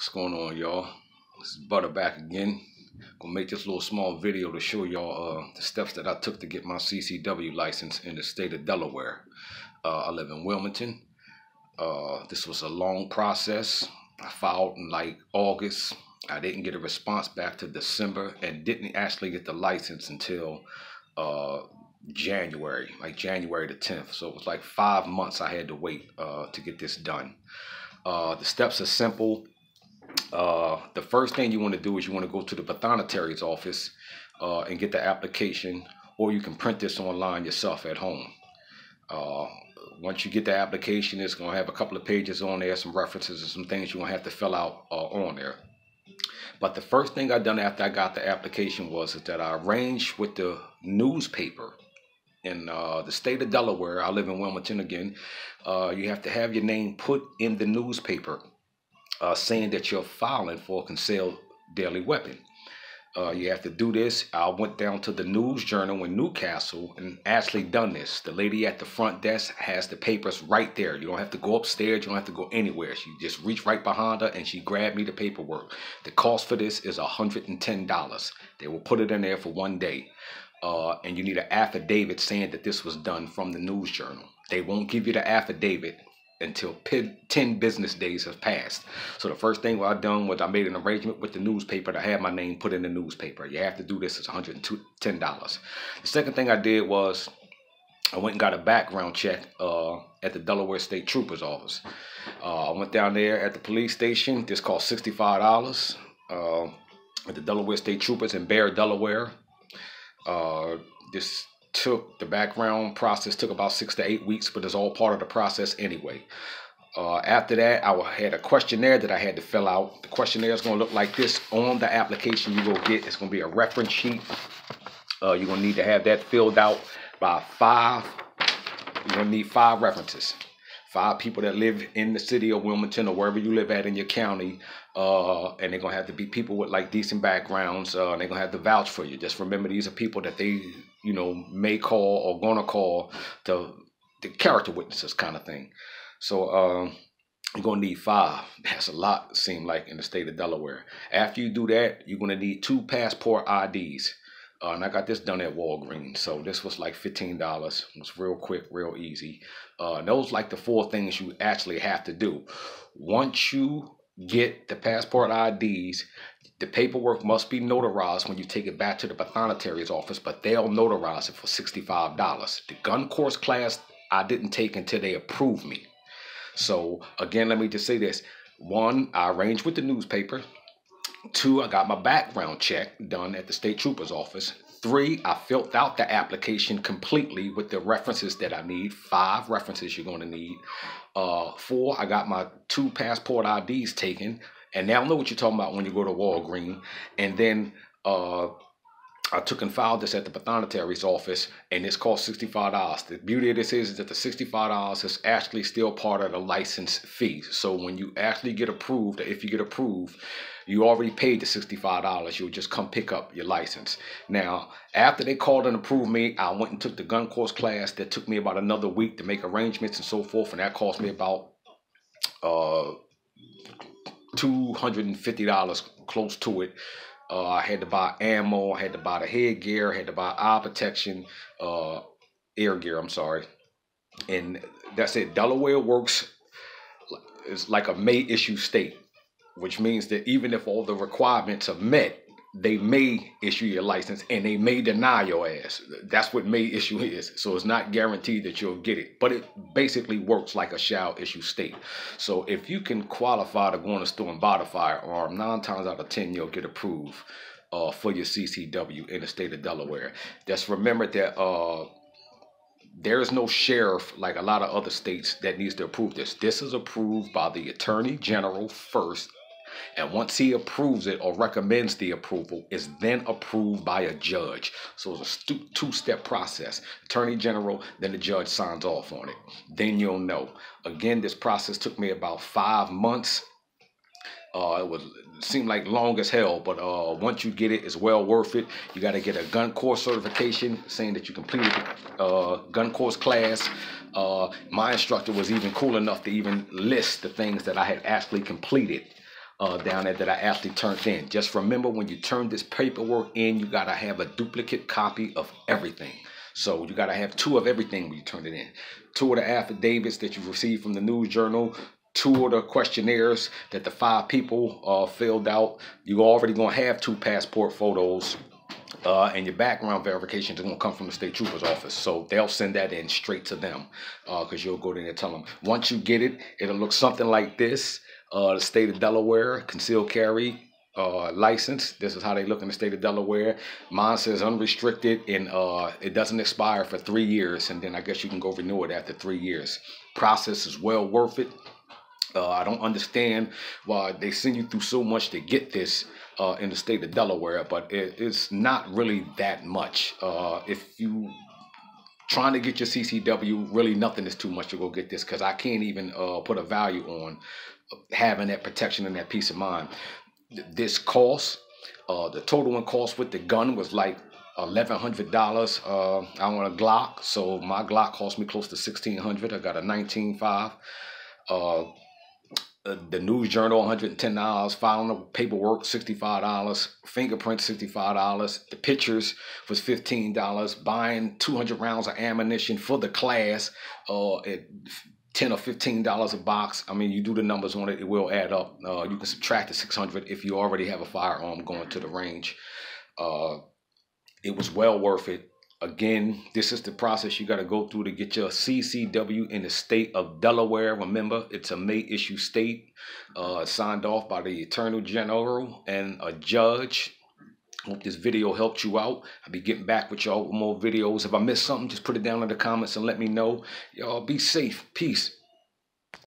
What's going on, y'all? This is Butter back again. Gonna make this little small video to show y'all the steps that I took to get my CCW license in the state of Delaware. I live in Wilmington. This was a long process. I filed in like August. I didn't get a response back to December and didn't actually get the license until January, like January the 10th. So it was like 5 months I had to wait to get this done. The steps are simple. The first thing you want to do is you want to go to the pathonetary's office and get the application, or you can print this online yourself at home. Once you get the application, it's going to have a couple of pages on there, some references and some things you're going to have to fill out on there. But the first thing I done after I got the application was that I arranged with the newspaper in the state of Delaware. I live in Wilmington again. You have to have your name put in the newspaper saying that you're filing for a concealed deadly weapon. You have to do this. I went down to the News Journal in Newcastle and actually done this. The lady at the front desk has the papers right there. You don't have to go upstairs. You don't have to go anywhere. She just reached right behind her and she grabbed me the paperwork. The cost for this is $110. They will put it in there for 1 day. And you need an affidavit saying that this was done from the News Journal. They won't give you the affidavit until 10 business days have passed. So the first thing I done was I made an arrangement with the newspaper to have my name put in the newspaper. You have to do this. It's $110. The second thing I did was I went and got a background check at the Delaware State Trooper's office. I went down there at the police station. This cost $65 at the Delaware State Troopers in Bear, Delaware. The background process took about 6 to 8 weeks, but it's all part of the process anyway. After that, I had a questionnaire that I had to fill out. The questionnaire is going to look like this on the application you go get. It's going to be a reference sheet. You're going to need to have that filled out by 5. You're going to need 5 references. 5 people that live in the city of Wilmington or wherever you live at in your county. And they're going to have to be people with like decent backgrounds. They're going to have to vouch for you. Just remember, these are people that they, may call or going to call to the character witnesses kind of thing. So you're going to need 5. That's a lot, it seems like, in the state of Delaware. After you do that, you're going to need 2 passport IDs. And I got this done at Walgreens. So this was like $15. It was real quick, real easy. Those like the 4 things you actually have to do. Once you get the passport IDs, the paperwork must be notarized when you take it back to the pathonetary's office, but they'll notarize it for $65. The gun course class I didn't take until they approved me. So again, let me just say this. 1, I arranged with the newspaper. 2, I got my background check done at the state trooper's office. 3, I filled out the application completely with the references that I need. 5 references you're going to need. 4, I got my 2 passport IDs taken. And now I know what you're talking about when you go to Walgreens. And then I took and filed this at the pathonetary's office, and this cost $65. The beauty of this is that the $65 is actually still part of the license fee. So when you actually get approved, if you get approved, you already paid the $65. You'll just come pick up your license. Now, after they called and approved me, I went and took the gun course class. That took me about another week to make arrangements and so forth, and that cost me about $250, close to it. I had to buy ammo, I had to buy the headgear, I had to buy eye protection, air gear, I'm sorry. And that's it. Delaware works is like a May issue state, which means that even if all the requirements are met, they may issue your license and they may deny your ass. That's what may issue is. So it's not guaranteed that you'll get it, but it basically works like a shall issue state. So if you can qualify to go in the store and buy the firearm, 9 times out of 10 you'll get approved for your CCW in the state of Delaware. Just remember that there is no sheriff like a lot of other states that needs to approve this. This is approved by the Attorney General first. And once he approves it or recommends the approval, it's then approved by a judge. So it's a 2-step process. Attorney General, then the judge signs off on it. Then you'll know. Again, this process took me about 5 months. It seemed like long as hell, but once you get it, it's well worth it. You got to get a gun course certification saying that you completed the gun course class. My instructor was even cool enough to even list the things that I had actually completed down there that I actually turned in. Just remember, when you turn this paperwork in, you got to have a duplicate copy of everything. So you got to have 2 of everything when you turn it in. 2 of the affidavits that you received from the news journal, 2 of the questionnaires that the 5 people filled out. You're already going to have 2 passport photos. And your background verification is going to come from the state trooper's office. So they'll send that in straight to them, because you'll go there and tell them. Once you get it, it'll look something like this. The state of Delaware concealed carry license. This is how they look in the state of Delaware. Mine says unrestricted, and it doesn't expire for 3 years. And then I guess you can go renew it after 3 years. Process is well worth it. I don't understand why they send you through so much to get this in the state of Delaware, but it's not really that much. If you trying to get your CCW, really nothing is too much to go get this, because I can't even put a value on having that protection and that peace of mind. This cost, the total in cost with the gun was like $1,100. I want a Glock, so my Glock cost me close to $1,600. I got a 19.5. The news journal, $110. Filing the paperwork, $65. Fingerprints, $65. The pictures was $15. Buying 200 rounds of ammunition for the class at $10 or $15 a box. I mean, you do the numbers on it, it will add up. You can subtract the $600 if you already have a firearm going to the range. It was well worth it. Again, this is the process you got to go through to get your CCW in the state of Delaware. Remember, it's a May issue state, signed off by the Attorney General and a judge. Hope this video helped you out. I'll be getting back with y'all with more videos. If I missed something, just put it down in the comments and let me know. Y'all be safe. Peace.